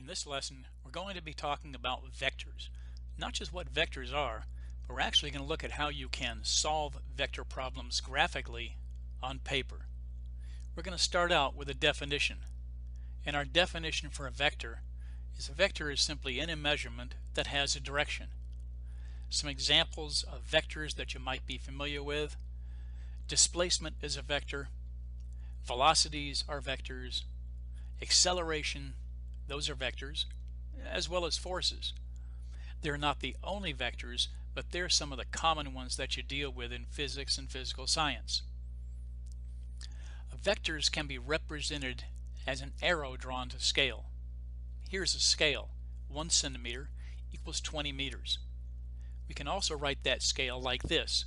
In this lesson, we're going to be talking about vectors. Not just what vectors are, but we're actually going to look at how you can solve vector problems graphically on paper. We're going to start out with a definition. And our definition for a vector is simply any measurement that has a direction. Some examples of vectors that you might be familiar with: displacement is a vector, velocities are vectors, acceleration, those are vectors, as well as forces. They're not the only vectors, but they're some of the common ones that you deal with in physics and physical science. Vectors can be represented as an arrow drawn to scale. Here's a scale. 1 centimeter equals 20 meters. We can also write that scale like this: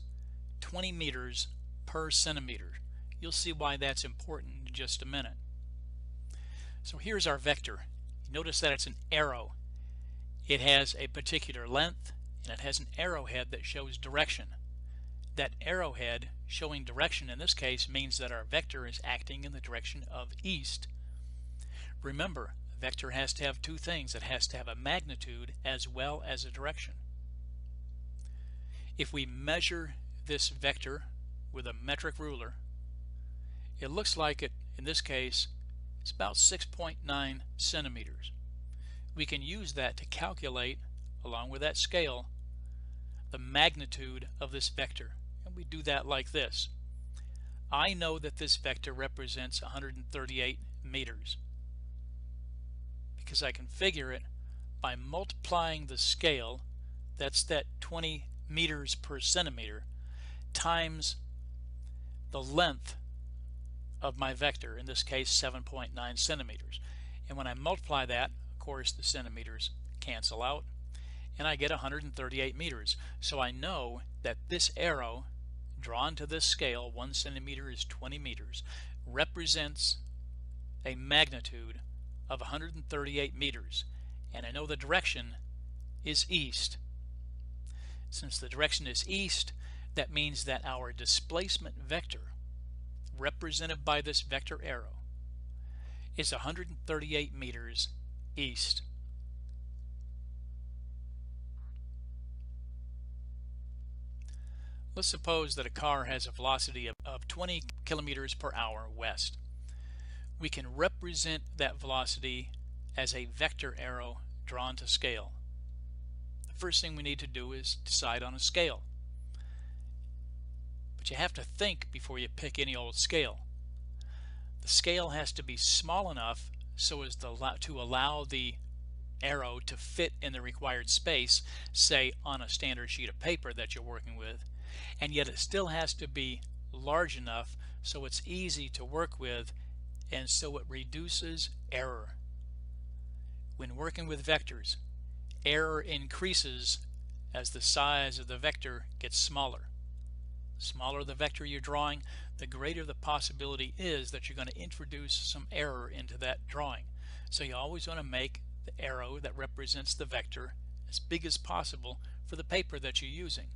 20 meters per centimeter. You'll see why that's important in just a minute. So here's our vector. Notice that it's an arrow. It has a particular length and it has an arrowhead that shows direction. That arrowhead showing direction in this case means that our vector is acting in the direction of east. Remember, a vector has to have two things. It has to have a magnitude as well as a direction. If we measure this vector with a metric ruler, it looks like in this case, it's about 6.9 centimeters. We can use that to calculate, along with that scale, the magnitude of this vector. And we do that like this. I know that this vector represents 138 meters because I can figure it by multiplying the scale, that's that 20 meters per centimeter, times the length of my vector, in this case 7.9 centimeters. And when I multiply that, of course the centimeters cancel out and I get 138 meters. So I know that this arrow drawn to this scale, 1 centimeter is 20 meters, represents a magnitude of 138 meters, and I know the direction is east. Since the direction is east, that means that our displacement vector, represented by this vector arrow, is 138 meters east. Let's suppose that a car has a velocity of 20 kilometers per hour west. We can represent that velocity as a vector arrow drawn to scale. The first thing we need to do is decide on a scale. But you have to think before you pick any old scale. The scale has to be small enough so as to allow the arrow to fit in the required space, say on a standard sheet of paper that you're working with, and yet it still has to be large enough so it's easy to work with and so it reduces error. When working with vectors, error increases as the size of the vector gets smaller. The smaller the vector you're drawing, the greater the possibility is that you're going to introduce some error into that drawing. So you always want to make the arrow that represents the vector as big as possible for the paper that you're using.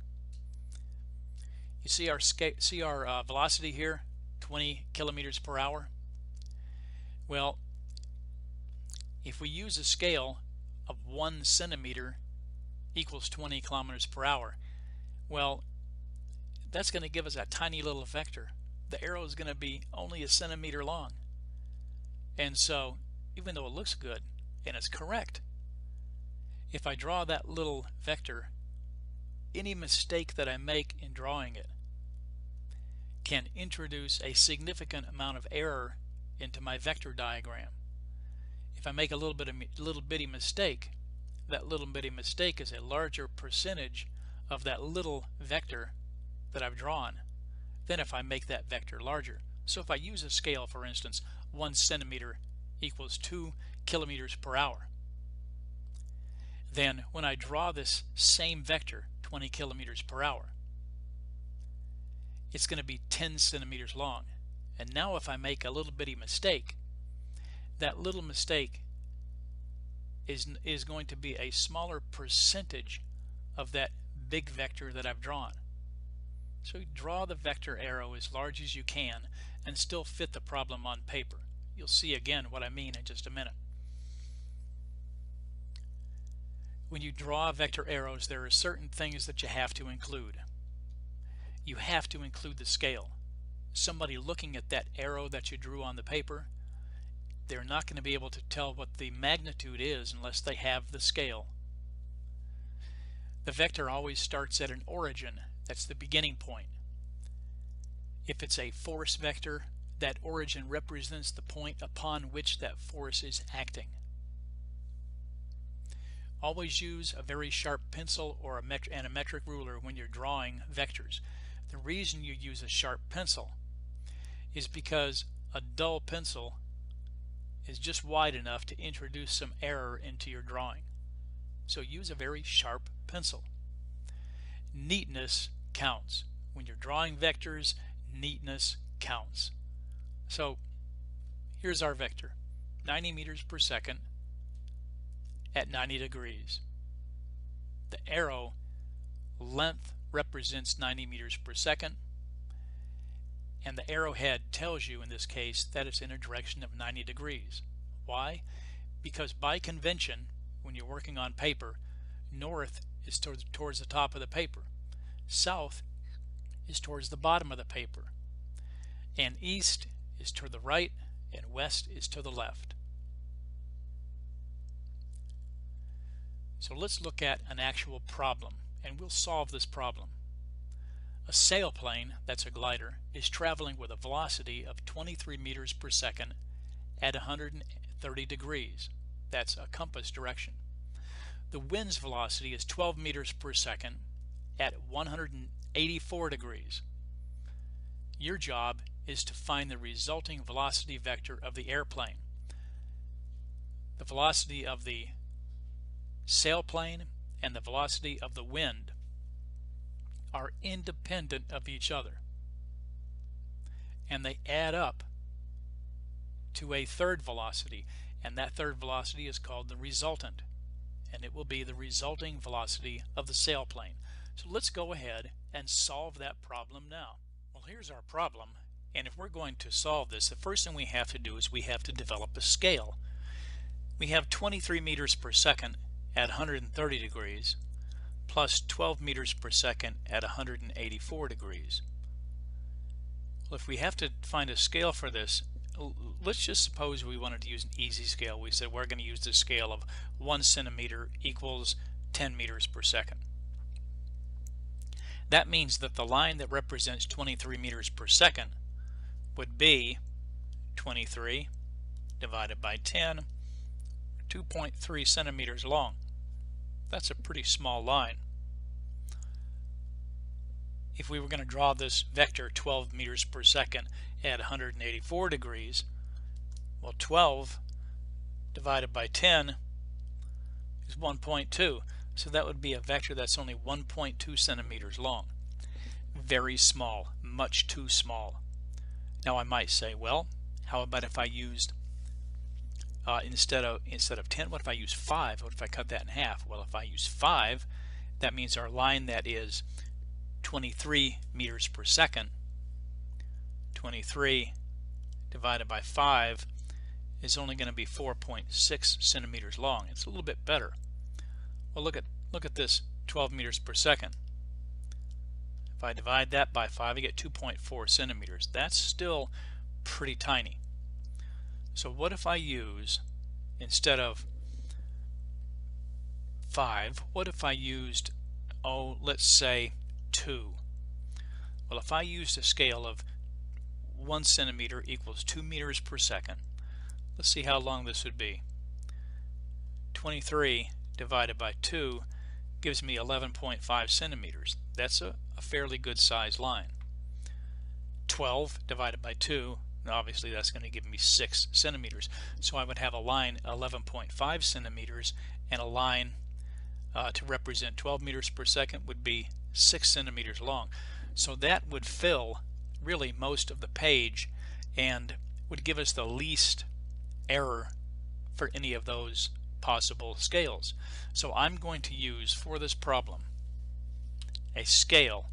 You see our velocity here, 20 kilometers per hour. Well, if we use a scale of 1 centimeter equals 20 kilometers per hour, well, that's going to give us a tiny little vector. The arrow is going to be only a centimeter long. And so, even though it looks good and it's correct, if I draw that little vector, any mistake that I make in drawing it can introduce a significant amount of error into my vector diagram. If I make a little bitty mistake, that little bitty mistake is a larger percentage of that little vector that I've drawn than if I make that vector larger. So if I use a scale, for instance, 1 centimeter equals 2 kilometers per hour, then when I draw this same vector, 20 kilometers per hour, it's going to be 10 centimeters long. And now if I make a little bitty mistake, that little mistake is going to be a smaller percentage of that big vector that I've drawn. So draw the vector arrow as large as you can and still fit the problem on paper. You'll see again what I mean in just a minute. When you draw vector arrows, there are certain things that you have to include. You have to include the scale. Somebody looking at that arrow that you drew on the paper, they're not going to be able to tell what the magnitude is unless they have the scale. The vector always starts at an origin. That's the beginning point. If it's a force vector, that origin represents the point upon which that force is acting. Always use a very sharp pencil or a metric ruler when you're drawing vectors. The reason you use a sharp pencil is because a dull pencil is just wide enough to introduce some error into your drawing. So use a very sharp pencil. Neatness counts. When you're drawing vectors, neatness counts. So here's our vector, 90 meters per second at 90 degrees. The arrow length represents 90 meters per second, and the arrowhead tells you in this case that it's in a direction of 90 degrees. Why? Because by convention, when you're working on paper, north is towards the top of the paper, south is towards the bottom of the paper, and east is to the right, and west is to the left. So let's look at an actual problem, and we'll solve this problem. A sailplane, that's a glider, is traveling with a velocity of 23 meters per second at 130 degrees. That's a compass direction. The wind's velocity is 12 meters per second at 184 degrees. Your job is to find the resulting velocity vector of the airplane. The velocity of the sailplane and the velocity of the wind are independent of each other, and they add up to a third velocity, and that third velocity is called the resultant, and it will be the resulting velocity of the sailplane. So let's go ahead and solve that problem now. Well, here's our problem, and if we're going to solve this, the first thing we have to do is we have to develop a scale. We have 23 meters per second at 130 degrees plus 12 meters per second at 184 degrees. Well, if we have to find a scale for this, let's just suppose we wanted to use an easy scale. We said we're going to use the scale of 1 centimeter equals 10 meters per second. That means that the line that represents 23 meters per second would be 23 divided by 10, 2.3 centimeters long. That's a pretty small line. If we were going to draw this vector 12 meters per second at 184 degrees, well, 12 divided by 10 is 1.2. So that would be a vector that's only 1.2 centimeters long. Very small, much too small. Now I might say, well, how about if I used instead of 10, what if I use 5? What if I cut that in half? Well, if I use 5, that means our line that is 23 meters per second, 23 divided by 5 is only going to be 4.6 centimeters long. It's a little bit better. Well, look at this 12 meters per second. If I divide that by 5, I get 2.4 centimeters. That's still pretty tiny. So what if I use, instead of 5, what if I used, let's say 2? Well, if I used a scale of 1 centimeter equals 2 meters per second, let's see how long this would be. 23 divided by 2 gives me 11.5 centimeters. That's a fairly good size line. 12 divided by 2, obviously that's going to give me 6 centimeters. So I would have a line 11.5 centimeters, and a line to represent 12 meters per second would be 6 centimeters long. So that would fill really most of the page and would give us the least error for any of those possible scales. So I'm going to use for this problem a scale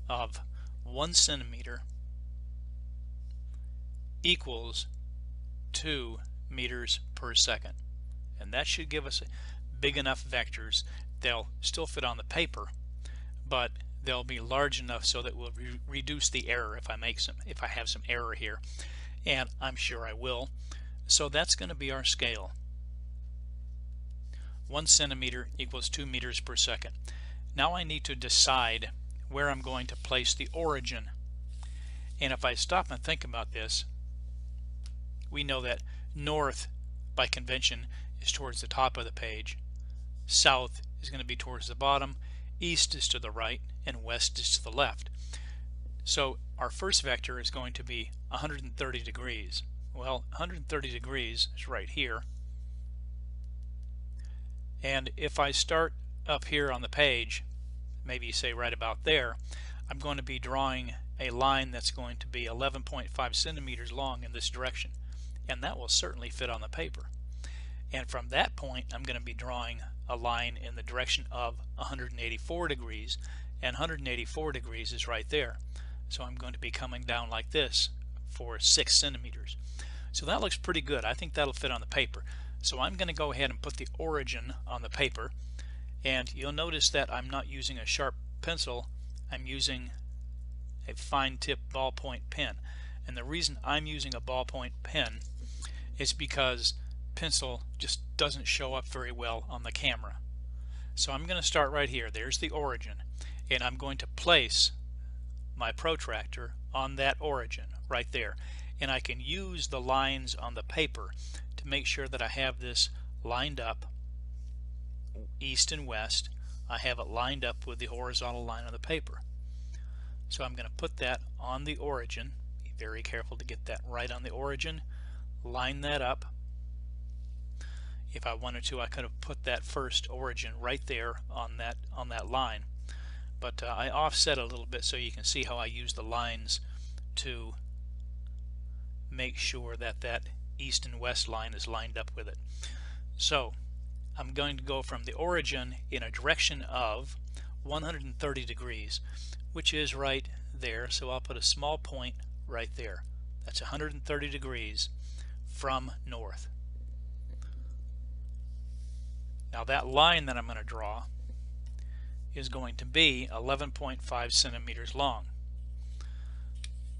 of 1 centimeter equals 2 meters per second, and that should give us big enough vectors. They'll still fit on the paper, but they'll be large enough so that we'll reduce the error if I have some error here, and I'm sure I will. So that's going to be our scale. 1 centimeter equals 2 meters per second. Now I need to decide where I'm going to place the origin. And if I stop and think about this, we know that north by convention is towards the top of the page, south is going to be towards the bottom, east is to the right, and west is to the left. So our first vector is going to be 130 degrees. Well, 130 degrees is right here. And if I start up here on the page, maybe say right about there, I'm going to be drawing a line that's going to be 11.5 centimeters long in this direction, and that will certainly fit on the paper. And from that point I'm going to be drawing a line in the direction of 184 degrees, and 184 degrees is right there. So I'm going to be coming down like this for 6 centimeters. So that looks pretty good. I think that'll fit on the paper. So I'm going to go ahead and put the origin on the paper, and you'll notice that I'm not using a sharp pencil, I'm using a fine tip ballpoint pen. And the reason I'm using a ballpoint pen is because pencil just doesn't show up very well on the camera. So I'm going to start right here. There's the origin, and I'm going to place my protractor on that origin right there. And I can use the lines on the paper to make sure that I have this lined up east and west. I have it lined up with the horizontal line of the paper. So I'm going to put that on the origin. Be very careful to get that right on the origin. Line that up. If I wanted to, I could have put that first origin right there on that line. But I offset a little bit so you can see how I use the lines to make sure that that east and west line is lined up with it. So I'm going to go from the origin in a direction of 130 degrees, which is right there. So I'll put a small point right there. That's 130 degrees from north. Now that line that I'm going to draw is going to be 11.5 centimeters long.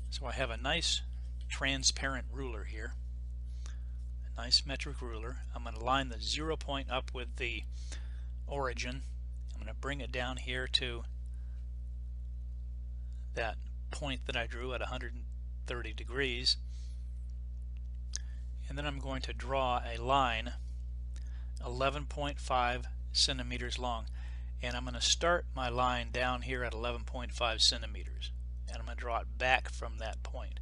So I have a nice transparent ruler here, a nice metric ruler. I'm going to line the 0 point up with the origin. I'm going to bring it down here to that point that I drew at 130 degrees, and then I'm going to draw a line 11.5 centimeters long, and I'm going to start my line down here at 11.5 centimeters, and I'm going to draw it back from that point.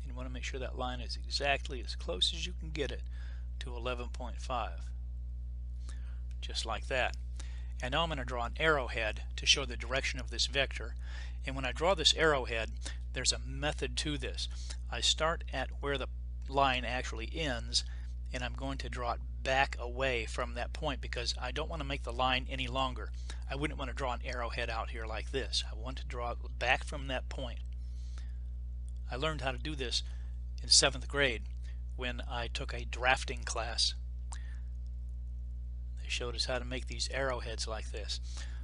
You want to make sure that line is exactly as close as you can get it to 11.5, just like that. And now I'm going to draw an arrowhead to show the direction of this vector. And when I draw this arrowhead, there's a method to this. I start at where the line actually ends, and I'm going to draw it back away from that point because I don't want to make the line any longer. I wouldn't want to draw an arrowhead out here like this. I want to draw it back from that point. I learned how to do this in 7th grade when I took a drafting class. They showed us how to make these arrowheads like this.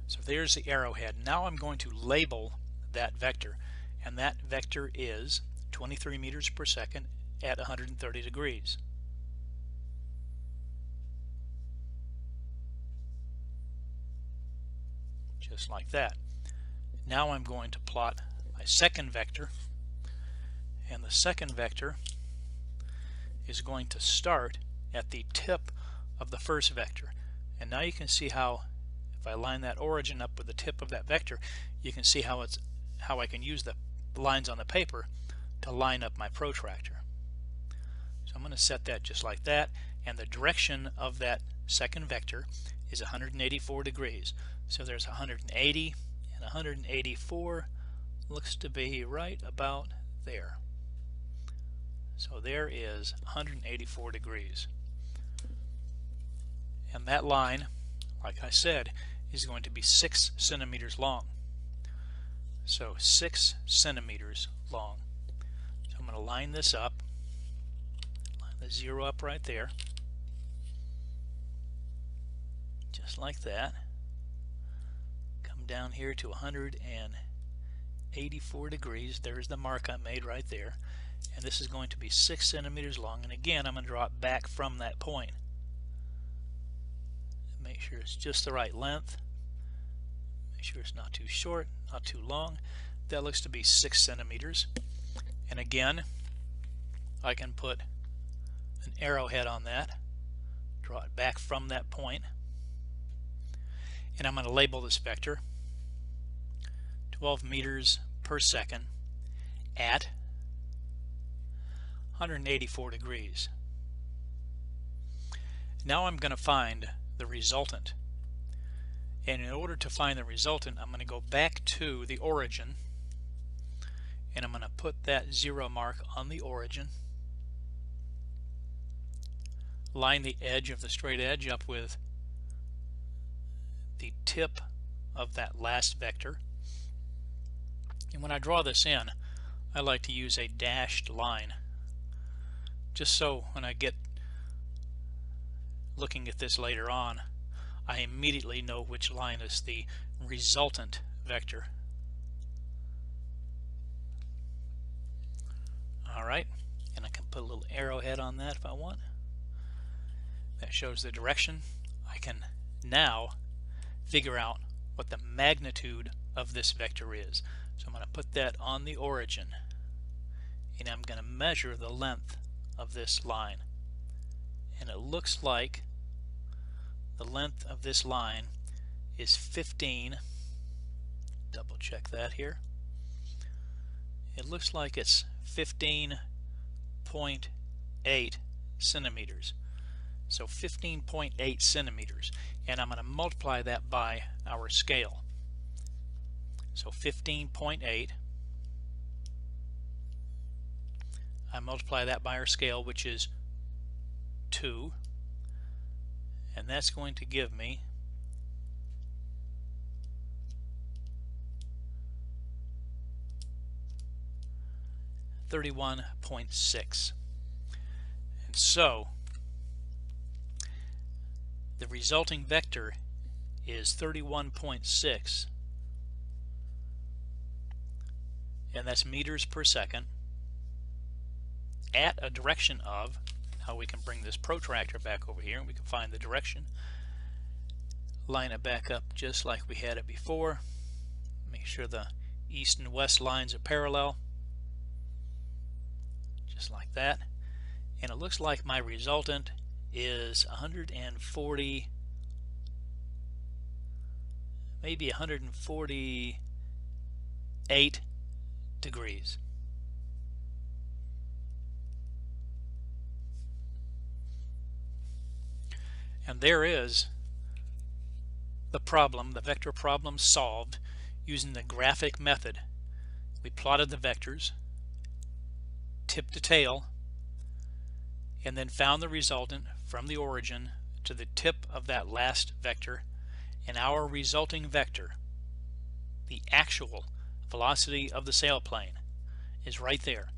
So there's the arrowhead. Now I'm going to label that vector, and that vector is 23 meters per second at 130 degrees. Just like that. Now I'm going to plot my second vector, and the second vector is going to start at the tip of the first vector. And now you can see how, if I line that origin up with the tip of that vector, you can see how I can use the lines on the paper to line up my protractor. So I'm going to set that just like that, and the direction of that second vector is 184 degrees. So there's 180, and 184 looks to be right about there. So there is 184 degrees. And that line, like I said, is going to be 6 centimeters long. So 6 centimeters long. So I'm going to line this up, line the 0 up right there. just like that. Come down here to 184 degrees. There's the mark I made right there. And this is going to be 6 centimeters long. And again, I'm going to draw it back from that point. Make sure it's just the right length. Make sure it's not too short, not too long. That looks to be 6 centimeters. And again, I can put an arrowhead on that, draw it back from that point, and I'm going to label this vector 12 meters per second at 184 degrees. Now I'm going to find the resultant. And in order to find the resultant, I'm going to go back to the origin, and I'm going to put that 0 mark on the origin. Line the edge of the straight edge up with the tip of that last vector. And when I draw this in, I like to use a dashed line, just so when I get looking at this later on, I immediately know which line is the resultant vector. Alright, and I can put a little arrowhead on that if I want. That shows the direction. I can now figure out what the magnitude of this vector is. So I'm going to put that on the origin, and I'm going to measure the length of this line. And it looks like the length of this line is 15, double check that here, it looks like it's 15.8 centimeters. So 15.8 centimeters, and I'm going to multiply that by our scale. So 15.8, I multiply that by our scale, which is 2, and that's going to give me 31.6. And so the resulting vector is 31.6, and that's meters per second at a direction of, how we can bring this protractor back over here and we can find the direction, line it back up just like we had it before, make sure the east and west lines are parallel, just like that, and it looks like my resultant is 140, maybe 148 degrees. And there is the problem, the vector problem solved using the graphic method. We plotted the vectors tip to tail and then found the resultant from the origin to the tip of that last vector, and our resulting vector, the actual velocity of the sailplane, is right there.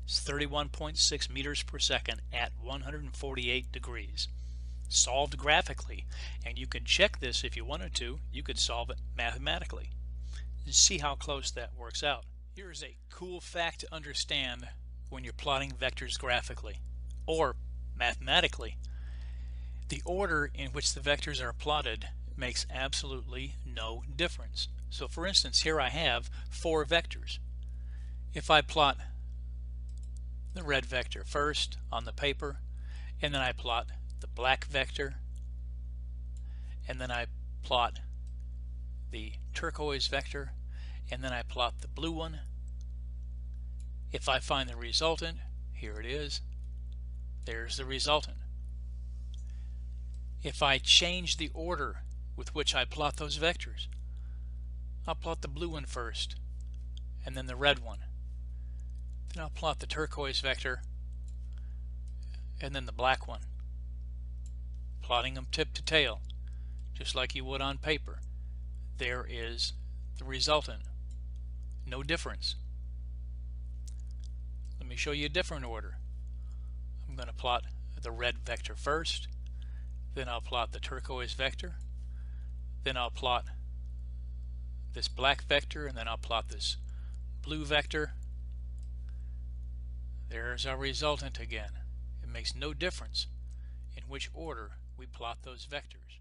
It's 31.6 meters per second at 148 degrees. Solved graphically, and you could check this if you wanted to. You could solve it mathematically and see how close that works out. Here's a cool fact to understand when you're plotting vectors graphically or mathematically. The order in which the vectors are plotted makes absolutely no difference. So for instance, here I have 4 vectors. If I plot the red vector first on the paper, and then I plot the black vector, and then I plot the turquoise vector, and then I plot the blue one, if I find the resultant, here it is, there's the resultant. If I change the order with which I plot those vectors, I'll plot the blue one first, and then the red one. Then I'll plot the turquoise vector, and then the black one. Plotting them tip to tail, just like you would on paper. There is the resultant. No difference. Let me show you a different order. I'm going to plot the red vector first, Then I'll plot the turquoise vector. Then I'll plot this black vector, and then I'll plot this blue vector. There's our resultant again. It makes no difference in which order we plot those vectors.